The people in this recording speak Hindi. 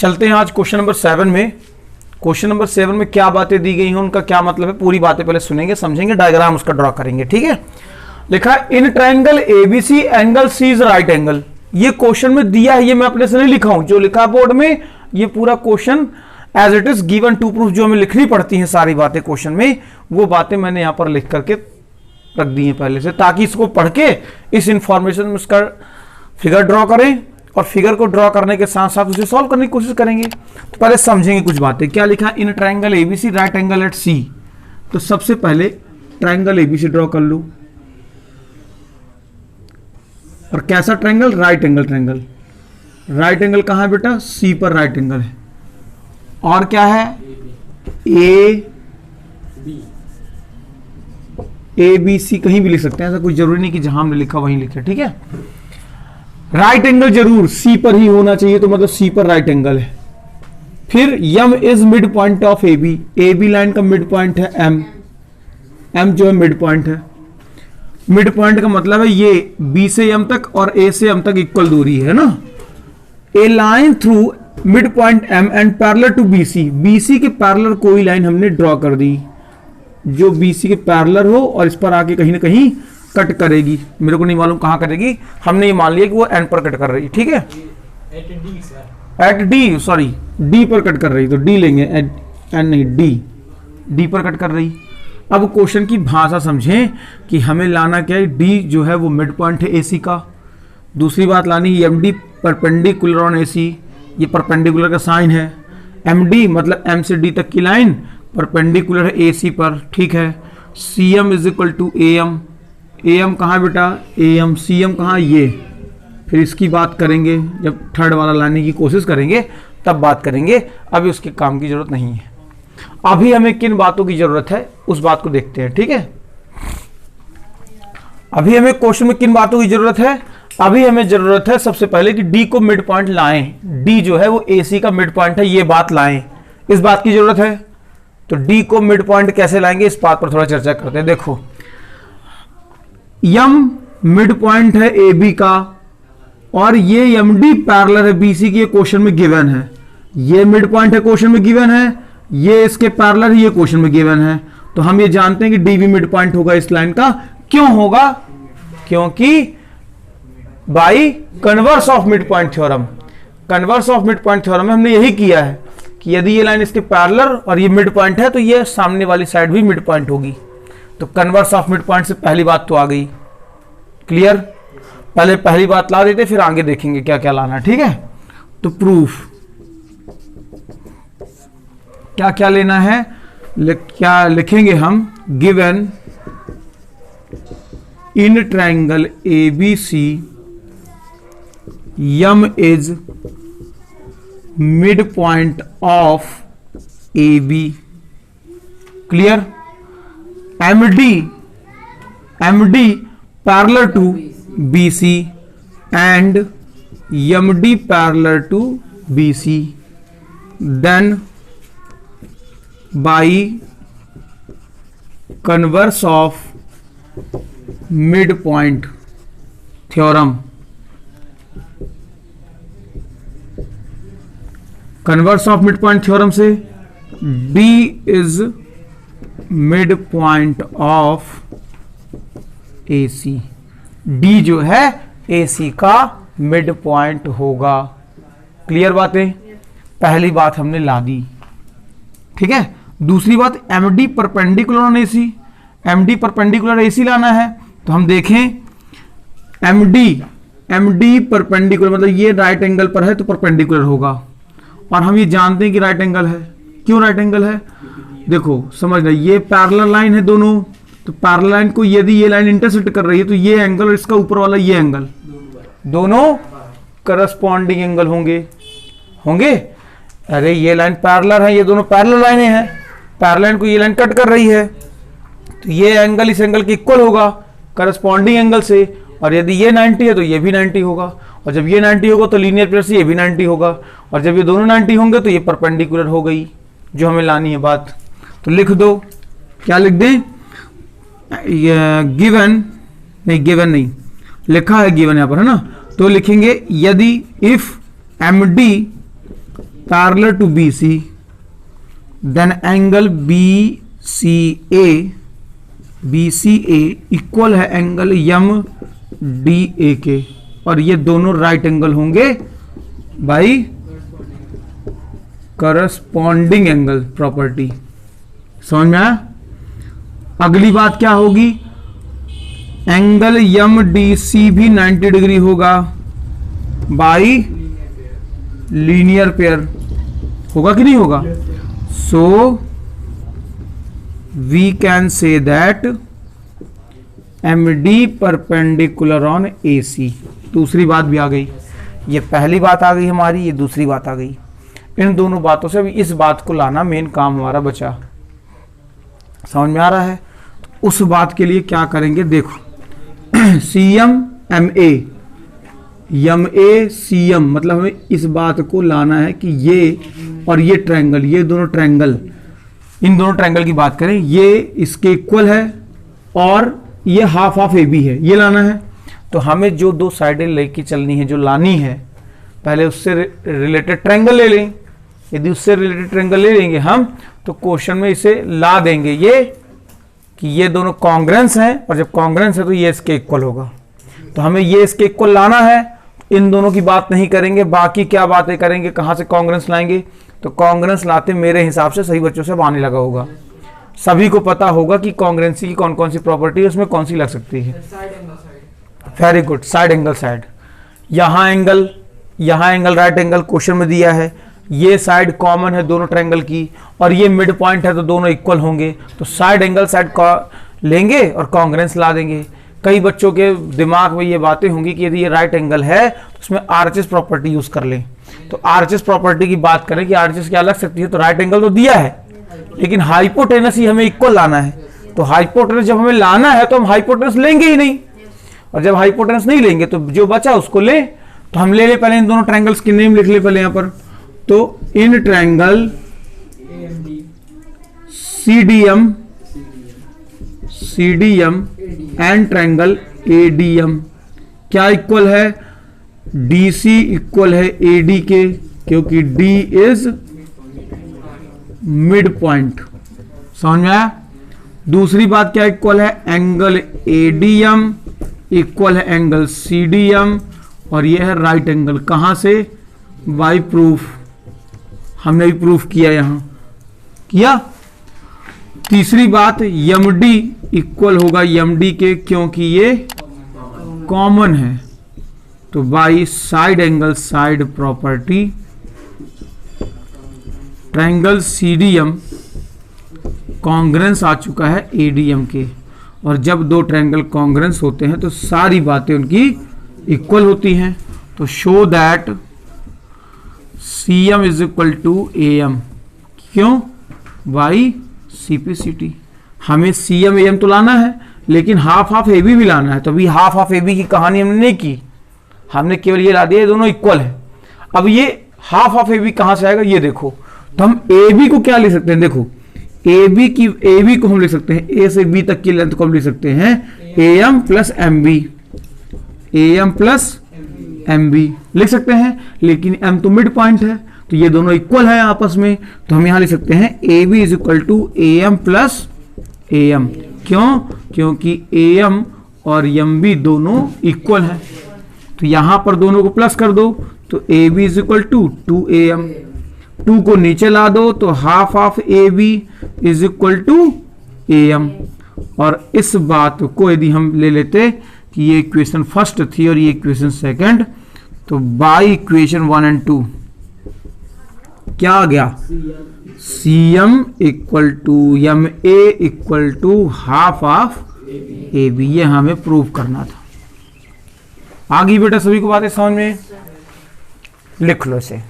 चलते हैं आज क्वेश्चन नंबर 7 में। क्वेश्चन नंबर 7 में क्या बातें दी गई हैं, उनका क्या मतलब है, पूरी बातें पहले सुनेंगे, समझेंगे, डायग्राम उसका ड्रॉ करेंगे। ठीक है, लिखा है in triangle ABC angle C is right angle. ये क्वेश्चन में दिया है, ये मैं अपने से नहीं लिखा हूं, जो लिखा बोर्ड में ये पूरा question as it is given to proof, जो हमें लिखनी पड़ती हैं सारी बातें क्वेश्चन में, वो बातें मैंने यहां पर लिख करके रख दी हैं पहले से, ताकि इसको पढ़ के इस इंफॉर्मेशन में उसका फिगर ड्रॉ करें और फिगर को ड्रॉ करने के साथ साथ उसे सॉल्व करने की कोशिश करेंगे। तो पहले समझेंगे कुछ बातें। क्या लिखा है, in triangle A B C right angle at C. तो सबसे पहले ट्रायंगल एबीसी ड्रॉ कर लो, और कैसा triangle, right angle triangle. Right angle कहां है बेटा, सी पर राइट एंगल है। और क्या है, ए बी सी कहीं भी लिख सकते हैं, ऐसा कोई जरूरी नहीं कि जहां हमने लिखा वहीं लिखे। ठीक है, राइट एंगल जरूर सी पर ही होना चाहिए, तो मतलब सी पर राइट एंगल है। फिर M is mid point of A B line का मिड पॉइंट है एम। एम जो है मिड पॉइंट है। मिड पॉइंट का मतलब है ये बी से एम तक और ए से एम तक इक्वल दूरी है ना। A line through mid point M and parallel to B C. B C के पैरेलल कोई लाइन हमने ड्रॉ कर दी जो बीसी के पैरेलल हो और इस पर आके कहीं ना कहीं कट करेगी। मेरे को नहीं मालूम कहां करेगी, हमने ये मान लिया कि वो एन पर कट कर रही है। ठीक है, एट डी, सॉरी डी पर कट कर रही, तो डी लेंगे, एन नहीं, डी पर कट कर रही। अब क्वेश्चन की भाषा समझें कि हमें लाना क्या है, डी जो है वो मिड पॉइंट है एसी का। दूसरी बात लानी है M D perpendicular on AC, ये परपेंडिकुलर का साइन है। एम डी मतलब एम से डी तक की लाइन परपेंडिकुलर है एसी पर। ठीक है, C M is equal to A M. A M कहाँ बेटा, ए एम। सी एम कहाँ, ये। फिर इसकी बात करेंगे जब थर्ड वाला लाने की कोशिश करेंगे तब बात करेंगे, अभी उसके काम की जरूरत नहीं है। अभी हमें किन बातों की जरूरत है उस बात को देखते हैं। ठीक है, अभी हमें क्वेश्चन में किन बातों की जरूरत है, अभी हमें जरूरत है सबसे पहले कि डी को मिड पॉइंट लाएं। डी जो है वो एसी का मिड पॉइंट है, ये बात लाएं, इस बात की जरूरत है। तो डी को मिड पॉइंट कैसे लाएंगे, इस बात पर थोड़ा चर्चा करते हैं। देखो, यम मिड पॉइंट है ए बी का और ये एम डी पैरेलल है बीसी की, क्वेश्चन में गिवन है। ये मिड पॉइंट है, क्वेश्चन में गिवन है, ये इसके पैरेलल है, ये क्वेश्चन में गिवन है। तो हम ये जानते हैं कि डी भी मिड पॉइंट होगा इस लाइन का। क्यों होगा, क्योंकि by converse of mid point theorem. Converse of mid point theorem में हमने यही किया है कि यदि ये लाइन इसके पैरेलल और ये मिड पॉइंट है तो ये सामने वाली साइड भी मिड पॉइंट होगी। तो कन्वर्स ऑफ मिड पॉइंट से पहली बात तो आ गई, क्लियर। पहले पहली बात ला देते, फिर आगे देखेंगे क्या क्या लाना। ठीक है, तो प्रूफ क्या क्या लेना है, क्या लिखेंगे हम, given in triangle ABC M is mid point of A B. Clear, MD parallel to BC and MD parallel to BC, then by converse of midpoint theorem, converse of midpoint theorem से D is mid point of AC। D जो है AC का मिड पॉइंट होगा। क्लियर बातें, पहली बात हमने ला दी। ठीक है, दूसरी बात MD perpendicular on AC। MD perpendicular AC लाना है, तो हम देखें MD परपेंडिकुलर मतलब ये राइट एंगल पर है तो परपेंडिकुलर होगा, और हम ये जानते हैं कि राइट एंगल है। क्यों राइट एंगल है, देखो समझना, ये पैरेलल लाइन है दोनों, तो पैरेलल लाइन को यदि ये लाइन इंटरसेक्ट कर रही है तो ये एंगल और इसका ऊपर वाला ये एंगल दोनों करस्पॉन्डिंग एंगल होंगे। अरे ये लाइन पैरेलल है, ये दोनों पैरेलल लाइनें हैं, पैरेलल लाइन को ये लाइन कट कर रही है तो ये एंगल इस एंगल के इक्वल होगा करस्पॉन्डिंग एंगल से, और यदि ये 90 है तो ये भी 90 होगा, और जब ये 90 होगा तो लीनियर प्लेट से ये भी 90 होगा, और जब ये दोनों 90 होंगे तो ये परपेंडिकुलर हो गई, जो हमें लानी है बात। तो लिख दो, क्या लिख दें, गिवन नहीं लिखा है, गिवन यहां पर है ना, तो लिखेंगे यदि if MD parallel to BC, then angle BCA equal है एंगल MDA के, और ये दोनों राइट एंगल होंगे बाई करस्पॉन्डिंग एंगल प्रॉपर्टी। समझ में आया? अगली बात क्या होगी, एंगल MDC भी 90 डिग्री होगा बाई लीनियर पेयर, होगा कि नहीं होगा? So we can say that MD perpendicular on AC। दूसरी बात भी आ गई, ये पहली बात आ गई हमारी, ये दूसरी बात आ गई। इन दोनों बातों से अभी इस बात को लाना मेन काम हमारा बचा। समझ में आ रहा है? तो उस बात के लिए क्या करेंगे, देखो CM मतलब हमें इस बात को लाना है कि ये और ये ट्रायंगल, ये दोनों ट्रायंगल, इन दोनों ट्रायंगल की बात करें, ये इसके इक्वल है और ये हाफ ऑफ AB है, ये लाना है। तो हमें जो दो साइडें लेके चलनी है, जो लानी है, पहले उससे रिलेटेड ट्रायंगल ले लें। यदि उससे रिलेटेड ट्रायंगल ले लेंगे हम, तो क्वेश्चन में इसे ला देंगे ये कि ये दोनों कॉन्ग्रेंस हैं, और जब कॉन्ग्रेंस है तो ये इसके इक्वल होगा। तो हमें ये इसके इक्वल लाना है, इन दोनों की बात नहीं करेंगे, बाकी क्या बातें करेंगे, कहां से कॉन्ग्रेंस लाएंगे? तो कॉन्ग्रेंस लाते मेरे हिसाब से सही बच्चों से आने लगा होगा, सभी को पता होगा कि कॉन्ग्रेंसी की कौन कौन सी प्रॉपर्टी है, उसमें कौन सी लग सकती है। Very good, side angle side, यहाँ एंगल राइट एंगल क्वेश्चन में दिया है, ये साइड कॉमन है दोनों ट्रायंगल की, और ये मिड पॉइंट है तो दोनों इक्वल होंगे, तो साइड एंगल साइड लेंगे और कॉन्ग्रेंस ला देंगे। कई बच्चों के दिमाग में ये बातें होंगी कि यदि ये राइट एंगल है तो उसमें RHS प्रॉपर्टी यूज कर लें। तो RHS प्रॉपर्टी की बात करें कि RHS क्या लग सकती है, तो राइट एंगल तो दिया है, लेकिन हाइपोटेनस ही हमें इक्वल लाना है। तो हाइपोटेनस जब हमें लाना है तो हम हाइपोटेनस लेंगे ही नहीं, और जब हाइपोटेनस नहीं लेंगे तो जो बचा उसको ले। तो हम ले पहले इन दोनों ट्रायंगल्स की नेम लिख ले पहले यहाँ पर। तो in triangle CDM and triangle ADM क्या इक्वल है? DC इक्वल है AD के, क्योंकि D इज मिड पॉइंट। समझ में आया? दूसरी बात क्या इक्वल है? एंगल ADM इक्वल है एंगल CDM, और ये है राइट एंगल। कहां से? बाय प्रूफ, हमने भी प्रूफ किया, यहां किया। तीसरी बात, MD इक्वल होगा MD के, क्योंकि ये कॉमन है। तो by side angle side property, triangle CDM congruence आ चुका है ADM के, और जब दो ट्रायंगल कॉन्ग्रेंस होते हैं तो सारी बातें उनकी इक्वल होती हैं। तो show that CM is equal to AM, क्यों? By CPCT। हमें CM AM तो लाना है, लेकिन हाफ ऑफ AB भी लाना है। तो अभी हाफ ऑफ AB की कहानी हमने नहीं की, हमने केवल ये ला दिया दोनों इक्वल है। अब ये हाफ ऑफ AB कहां से आएगा, ये देखो। तो हम AB को क्या लिख सकते हैं, देखो AB को हम लिख सकते हैं, A से B तक की लेंथ को हम लिख सकते हैं AM प्लस MB लिख सकते हैं, लेकिन M तो मिड पॉइंट है, तो ये दोनों इक्वल है आपस में। तो हम यहां लिख सकते हैं AB is equal to AM plus AM। क्यों? क्योंकि AM और MB दोनों इक्वल हैं। तो यहां पर दोनों को प्लस कर दो, तो AB is equal to 2AM। 2 को नीचे ला दो तो half of AB is equal to AM। और इस बात को यदि हम ले लेते कि ये इक्वेशन फर्स्ट थी और ये इक्वेशन सेकंड, तो बाई इक्वेशन 1 और 2 क्या आ गया? CM equal to MA equal to half of AB। ये हमें प्रूव करना था। आ गई बेटा सभी को बातें समझ में? लिख लो इसे।